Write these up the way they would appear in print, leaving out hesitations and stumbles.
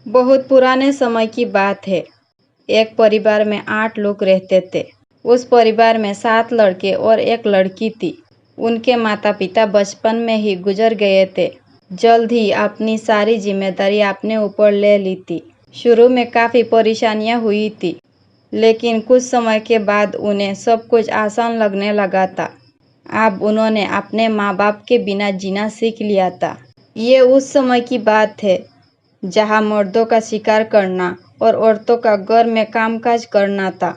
बहुत पुराने समय की बात है। एक परिवार में 8 लोग रहते थे। उस परिवार में 7 लड़के और एक लड़की थी। उनके माता पिता बचपन में ही गुजर गए थे। जल्द ही अपनी सारी जिम्मेदारी अपने ऊपर ले ली थी। शुरू में काफ़ी परेशानियां हुई थी, लेकिन कुछ समय के बाद उन्हें सब कुछ आसान लगने लगा था। अब उन्होंने अपने माँ बाप के बिना जीना सीख लिया था। ये उस समय की बात है जहाँ मर्दों का शिकार करना और औरतों का घर में कामकाज करना था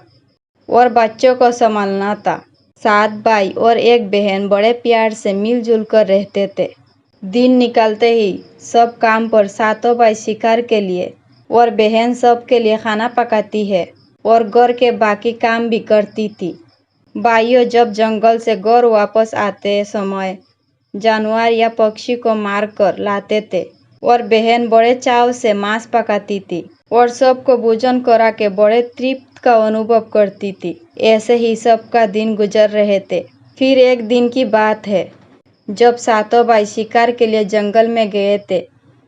और बच्चों को संभालना था। 7 भाई और एक बहन बड़े प्यार से मिलजुल कर रहते थे। दिन निकलते ही सब काम पर सातों भाई शिकार के लिए और बहन सब के लिए खाना पकाती है और घर के बाकी काम भी करती थी। भाइयों जब जंगल से घर वापस आते समय जानवर या पक्षी को मार कर लाते थे और बहन बड़े चाव से मांस पकाती थी और सबको भोजन करा के बड़े तृप्त का अनुभव करती थी। ऐसे ही सबका दिन गुजर रहे थे। फिर एक दिन की बात है जब सातों भाई शिकार के लिए जंगल में गए थे।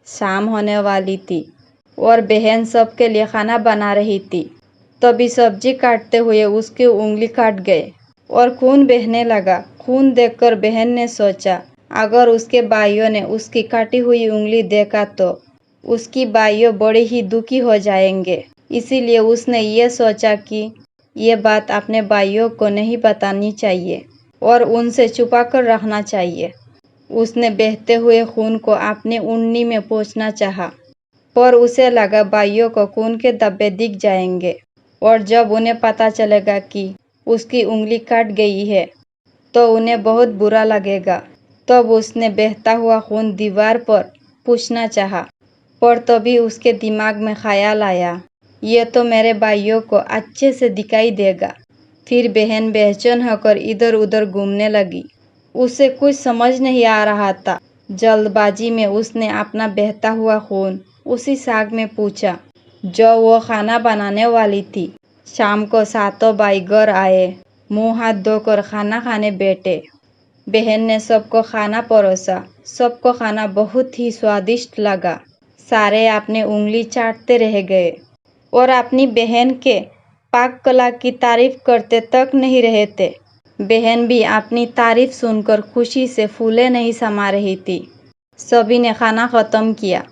शाम होने वाली थी और बहन सबके लिए खाना बना रही थी। तभी सब्जी काटते हुए उसकी उंगली काट गए और खून बहने लगा। खून देखकर बहन ने सोचा अगर उसके भाइयों ने उसकी काटी हुई उंगली देखा तो उसकी भाइयों बड़े ही दुखी हो जाएंगे। इसीलिए उसने ये सोचा कि ये बात अपने भाइयों को नहीं बतानी चाहिए और उनसे छुपा कर रखना चाहिए। उसने बहते हुए खून को अपनी उंगली में पोंछना चाहा, पर उसे लगा भाइयों को खून के धब्बे दिख जाएंगे और जब उन्हें पता चलेगा कि उसकी उंगली कट गई है तो उन्हें बहुत बुरा लगेगा। तब उसने बहता हुआ खून दीवार पर पूछना चाहा, पर तभी उसके दिमाग में ख्याल आया ये तो मेरे भाइयों को अच्छे से दिखाई देगा। फिर बहन बेचैन होकर इधर उधर घूमने लगी। उसे कुछ समझ नहीं आ रहा था। जल्दबाजी में उसने अपना बहता हुआ खून उसी साग में पूछा जो वो खाना बनाने वाली थी। शाम को सातों भाई घर आए, मुंह हाथ धोकर खाना खाने बैठे। बहन ने सबको खाना परोसा। सबको खाना बहुत ही स्वादिष्ट लगा। सारे अपने उंगली चाटते रह गए और अपनी बहन के पाक कला की तारीफ करते तक नहीं रहे थे। बहन भी अपनी तारीफ सुनकर खुशी से फूले नहीं समा रही थी। सभी ने खाना खत्म किया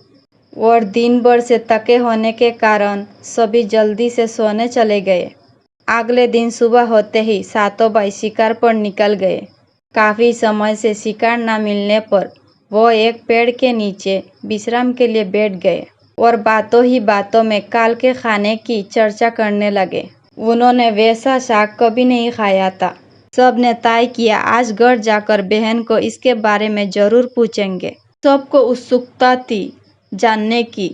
और दिन भर से थके होने के कारण सभी जल्दी से सोने चले गए। अगले दिन सुबह होते ही सातों भाई शिकार पर निकल गए। काफ़ी समय से शिकार न मिलने पर वो एक पेड़ के नीचे विश्राम के लिए बैठ गए और बातों ही बातों में काल के खाने की चर्चा करने लगे। उन्होंने वैसा साग कभी नहीं खाया था। सब ने तय किया आज घर जाकर बहन को इसके बारे में जरूर पूछेंगे। सबको उत्सुकता थी जानने की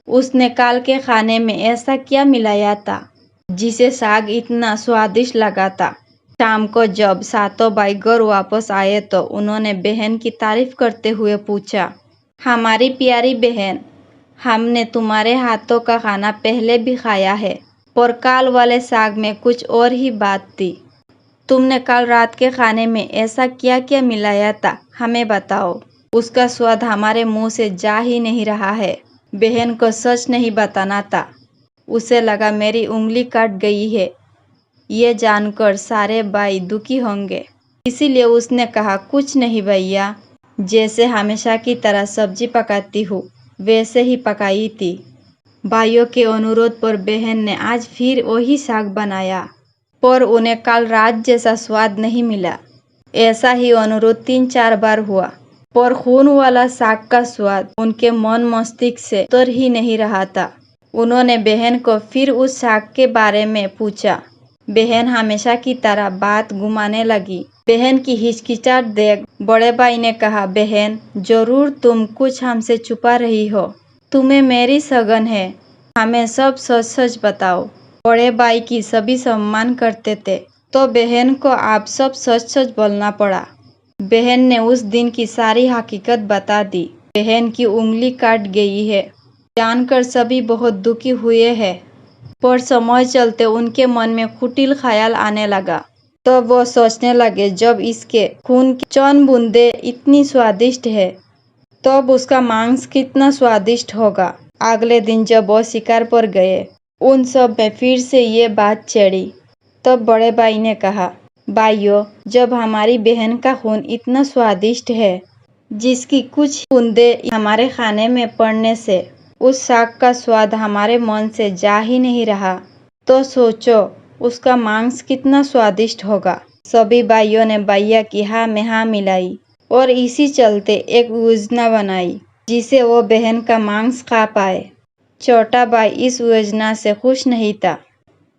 उसने काल के खाने में ऐसा क्या मिलाया था जिसे साग इतना स्वादिष्ट लगा था। शाम को जब सातों भाई घर वापस आए तो उन्होंने बहन की तारीफ करते हुए पूछा, हमारी प्यारी बहन, हमने तुम्हारे हाथों का खाना पहले भी खाया है, पर काल वाले साग में कुछ और ही बात थी। तुमने कल रात के खाने में ऐसा क्या क्या मिलाया था, हमें बताओ। उसका स्वाद हमारे मुंह से जा ही नहीं रहा है। बहन को सच नहीं बताना था। उसे लगा मेरी उंगली कट गई है। ये जानकर सारे भाई दुखी होंगे। इसीलिए उसने कहा कुछ नहीं भैया, जैसे हमेशा की तरह सब्जी पकाती हूँ वैसे ही पकाई थी। भाइयों के अनुरोध पर बहन ने आज फिर वही साग बनाया, पर उन्हें कल रात जैसा स्वाद नहीं मिला। ऐसा ही अनुरोध 3-4 बार हुआ, पर खून वाला साग का स्वाद उनके मन मस्तिष्क से उतर ही नहीं रहा था। उन्होंने बहन को फिर उस साग के बारे में पूछा। बहन हमेशा की तरह बात घुमाने लगी। बहन की हिचकिचाहट देख बड़े भाई ने कहा, बहन जरूर तुम कुछ हमसे छुपा रही हो। तुम्हें मेरी सगन है, हमें सब सच सच बताओ। बड़े भाई की सभी सम्मान करते थे, तो बहन को आप सब सच सच बोलना पड़ा। बहन ने उस दिन की सारी हकीकत बता दी। बहन की उंगली काट गई है जानकर सभी बहुत दुखी हुए हैं, पर समय चलते उनके मन में कुटिल ख्याल आने लगा। तो वो सोचने लगे जब इसके खून की चंद बूंदे इतनी स्वादिष्ट है, तब उसका मांस कितना स्वादिष्ट होगा। अगले दिन जब वो शिकार पर गए, उन सब में फिर से ये बात चढ़ी। तब बड़े भाई ने कहा, भाइयों, जब हमारी बहन का खून इतना स्वादिष्ट है, जिसकी कुछ बूंदें हमारे खाने में पड़ने से उस शाक का स्वाद हमारे मन से जा ही नहीं रहा, तो सोचो उसका मांस कितना स्वादिष्ट होगा। सभी भाइयों ने भैया की हाँ में हाँ मिलाई और इसी चलते एक योजना बनाई जिसे वो बहन का मांस खा पाए। छोटा भाई इस योजना से खुश नहीं था।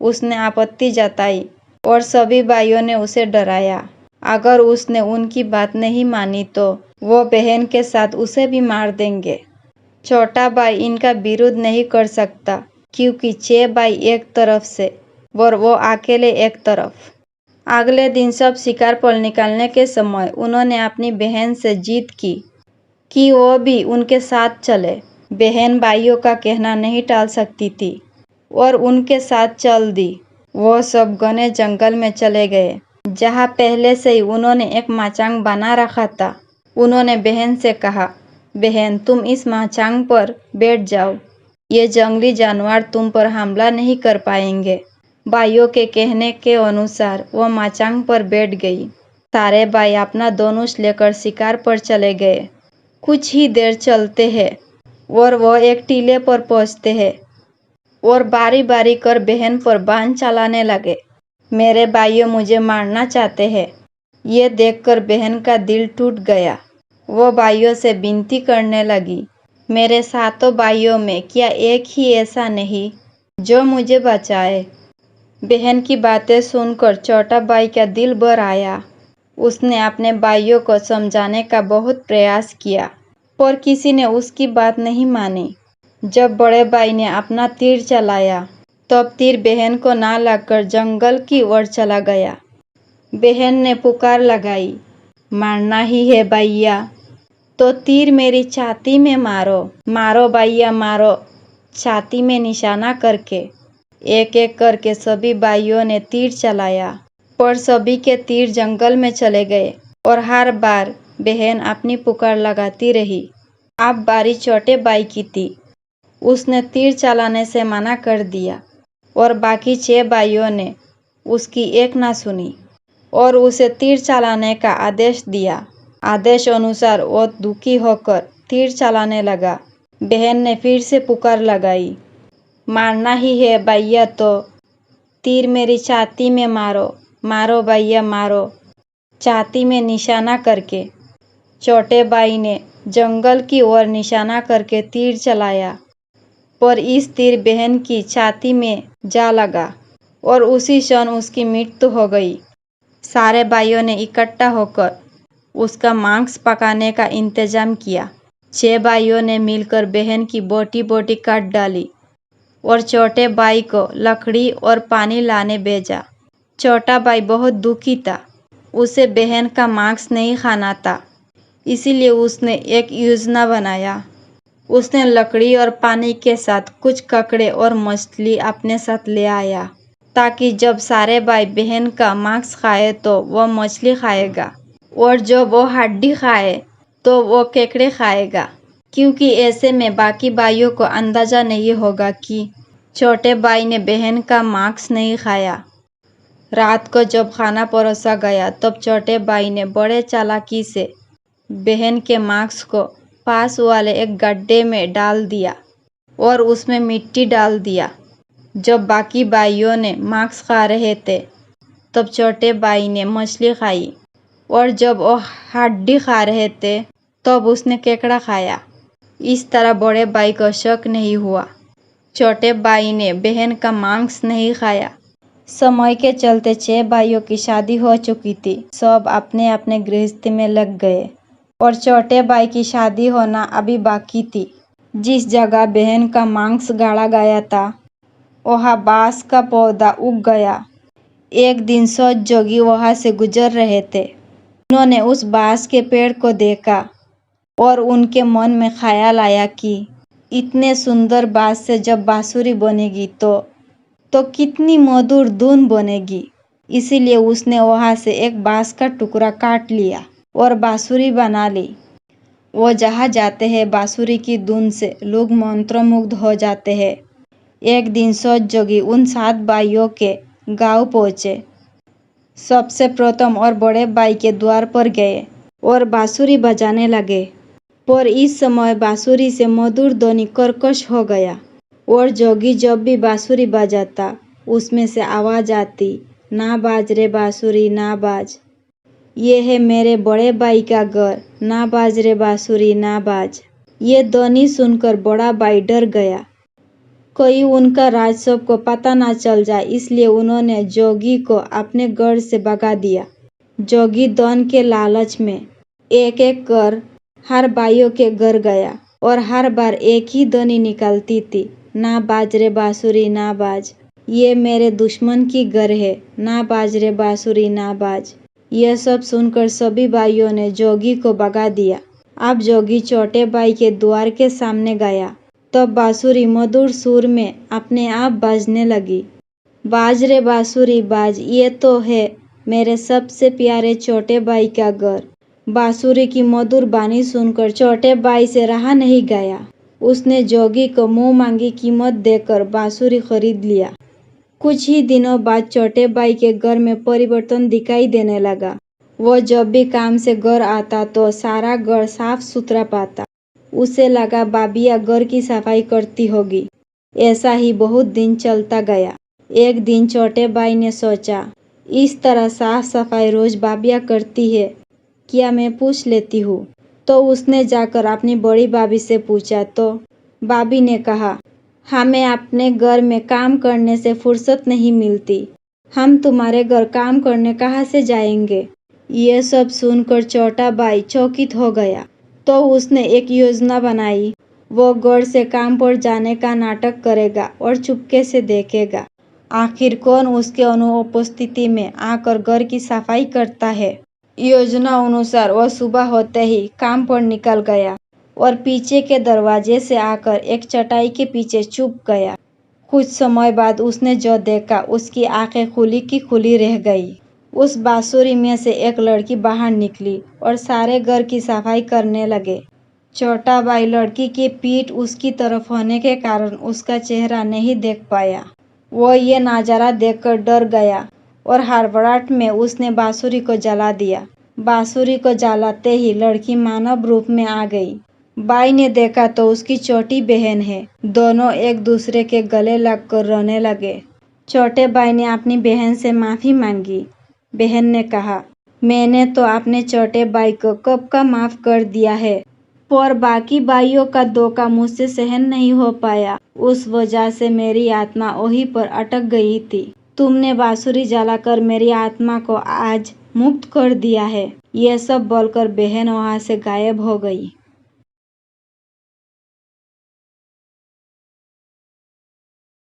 उसने आपत्ति जताई और सभी भाइयों ने उसे डराया। अगर उसने उनकी बात नहीं मानी तो वो बहन के साथ उसे भी मार देंगे। छोटा भाई इनका विरोध नहीं कर सकता क्योंकि 6 भाई एक तरफ से और वो अकेले एक तरफ। अगले दिन सब शिकार पर निकलने के समय उन्होंने अपनी बहन से जिद की कि वो भी उनके साथ चले। बहन भाइयों का कहना नहीं टाल सकती थी और उनके साथ चल दी। वो सब घने जंगल में चले गए जहाँ पहले से ही उन्होंने एक माचांग बना रखा था। उन्होंने बहन से कहा, बहन, तुम इस माचांग पर बैठ जाओ, ये जंगली जानवर तुम पर हमला नहीं कर पाएंगे। भाइयों के कहने के अनुसार वो माचांग पर बैठ गई। सारे भाई अपना धनुष लेकर शिकार पर चले गए। कुछ ही देर चलते हैं और वो एक टीले पर पहुंचते हैं और बारी बारी कर बहन पर बाण चलाने लगे। मेरे भाइयों मुझे मारना चाहते हैं। ये देखकर बहन का दिल टूट गया। वो भाइयों से विनती करने लगी, मेरे सातों भाइयों में क्या एक ही ऐसा नहीं जो मुझे बचाए। बहन की बातें सुनकर छोटा भाई का दिल भर आया। उसने अपने भाइयों को समझाने का बहुत प्रयास किया पर किसी ने उसकी बात नहीं मानी। जब बड़े भाई ने अपना तीर चलाया तब तीर बहन को ना लगकर जंगल की ओर चला गया। बहन ने पुकार लगाई, मारना ही है भैया तो तीर मेरी छाती में मारो, मारो भैया मारो। छाती में निशाना करके एक एक करके सभी भाइयों ने तीर चलाया पर सभी के तीर जंगल में चले गए और हर बार बहन अपनी पुकार लगाती रही। अब बारी छोटे भाई की थी। उसने तीर चलाने से मना कर दिया और बाकी 6 भाइयों ने उसकी एक ना सुनी और उसे तीर चलाने का आदेश दिया। आदेश अनुसार वो दुखी होकर तीर चलाने लगा। बहन ने फिर से पुकार लगाई, मारना ही है भैया तो तीर मेरी छाती में मारो, मारो भैया मारो। छाती में निशाना करके छोटे भाई ने जंगल की ओर निशाना करके तीर चलाया पर इस तीर बहन की छाती में जा लगा और उसी क्षण उसकी मृत्यु हो गई। सारे भाइयों ने इकट्ठा होकर उसका मांस पकाने का इंतजाम किया। 6 भाइयों ने मिलकर बहन की बोटी बोटी काट डाली और छोटे भाई को लकड़ी और पानी लाने भेजा। छोटा भाई बहुत दुखी था। उसे बहन का मांस नहीं खाना था, इसीलिए उसने एक योजना बनाया। उसने लकड़ी और पानी के साथ कुछ ककड़े और मछली अपने साथ ले आया ताकि जब सारे भाई बहन का मांस खाए तो वो मछली खाएगा और जब वो हड्डी खाए तो वो केकड़े खाएगा, क्योंकि ऐसे में बाकी भाइयों को अंदाजा नहीं होगा कि छोटे भाई ने बहन का मांस नहीं खाया। रात को जब खाना परोसा गया तब छोटे भाई ने बड़े चालाकी से बहन के मांस को पास वाले एक गड्ढे में डाल दिया और उसमें मिट्टी डाल दिया। जब बाकी भाइयों ने मांस खा रहे थे तब छोटे भाई ने मछली खाई और जब वो हड्डी खा रहे थे तब उसने केकड़ा खाया। इस तरह बड़े भाई को शक नहीं हुआ। छोटे भाई ने बहन का मांस नहीं खाया। समय के चलते 6 भाइयों की शादी हो चुकी थी। सब अपने अपने गृहस्थी में लग गए और छोटे भाई की शादी होना अभी बाकी थी। जिस जगह बहन का मांस गाड़ा गया था वहाँ बांस का पौधा उग गया। एक दिन 7 जोगी वहाँ से गुजर रहे थे। उन्होंने उस बांस के पेड़ को देखा और उनके मन में ख्याल आया कि इतने सुंदर बांस से जब बांसुरी बनेगी तो कितनी मधुर धुन बनेगी। इसीलिए उसने वहाँ से एक बांस का टुकड़ा काट लिया और बांसुरी बना ली। वो जहाँ जाते हैं बांसुरी की धुन से लोग मंत्रमुग्ध हो जाते हैं। एक दिन सौत जोगी उन 7 भाइयों के गांव पहुंचे। सबसे प्रथम और बड़े भाई के द्वार पर गए और बांसुरी बजाने लगे, पर इस समय बांसुरी से मधुर ध्वनि कर्कश हो गया और जोगी जब भी बांसुरी बजाता उसमें से आवाज आती, ना बाज रे बांसुरी ना बाज, ये है मेरे बड़े भाई का घर, ना बाज रे बांसुरी ना बाज। ये ध्वनि सुनकर बड़ा भाई डर गया, कहीं उनका राज सबको पता ना चल जाए, इसलिए उन्होंने जोगी को अपने घर से भगा दिया। जोगी धन के लालच में एक एक कर हर भाइयों के घर गया और हर बार एक ही ध्वनि निकलती थी, ना बाज रे बांसुरी ना बाज, ये मेरे दुश्मन की घर है, ना बाज रे बांसुरी ना बाज। यह सब सुनकर सभी भाइयों ने जोगी को भगा दिया। अब जोगी छोटे भाई के द्वार के सामने गया, तब बांसुरी मधुर सुर में अपने आप बाजने लगी। बाज रे बांसुरी बाज, ये तो है मेरे सबसे प्यारे छोटे भाई का घर। बांसुरी की मधुर बानी सुनकर छोटे भाई से रहा नहीं गया। उसने जोगी को मुंह मांगी कीमत देकर बांसुरी खरीद लिया। कुछ ही दिनों बाद छोटे भाई के घर में परिवर्तन दिखाई देने लगा। वो जब भी काम से घर आता तो सारा घर साफ सुथरा पाता। उसे लगा बाबिया घर की सफाई करती होगी। ऐसा ही बहुत दिन चलता गया। एक दिन छोटे भाई ने सोचा, इस तरह साफ सफाई रोज बाबिया करती है, क्या मैं पूछ लेती हूँ। तो उसने जाकर अपनी बड़ी भाभी से पूछा तो भाभी ने कहा, हमें अपने घर में काम करने से फुर्सत नहीं मिलती, हम तुम्हारे घर काम करने कहाँ से जाएंगे। यह सब सुनकर छोटा भाई चौकित हो गया। तो उसने एक योजना बनाई। वो घर से काम पर जाने का नाटक करेगा और चुपके से देखेगा आखिर कौन उसके अनुपस्थिति में आकर घर की सफाई करता है। योजना अनुसार वह सुबह होते ही काम पर निकल गया और पीछे के दरवाजे से आकर एक चटाई के पीछे छुप गया। कुछ समय बाद उसने जो देखा उसकी आंखें खुली की खुली रह गई। उस बांसुरी में से एक लड़की बाहर निकली और सारे घर की सफाई करने लगे। छोटा भाई लड़की की पीठ उसकी तरफ होने के कारण उसका चेहरा नहीं देख पाया। वो ये नजारा देखकर डर गया और हड़बड़ाहट में उसने बांसुरी को जला दिया। बांसुरी को जलाते ही लड़की मानव रूप में आ गई। भाई ने देखा तो उसकी छोटी बहन है। दोनों एक दूसरे के गले लगकर रोने लगे। छोटे भाई ने अपनी बहन से माफी मांगी। बहन ने कहा, मैंने तो अपने छोटे भाई को कब का माफ कर दिया है, पर बाकी भाइयों का धोखा मुझसे सहन नहीं हो पाया। उस वजह से मेरी आत्मा वहीं पर अटक गई थी। तुमने बांसुरी जलाकर मेरी आत्मा को आज मुक्त कर दिया है। यह सब बोलकर बहन वहां से गायब हो गई।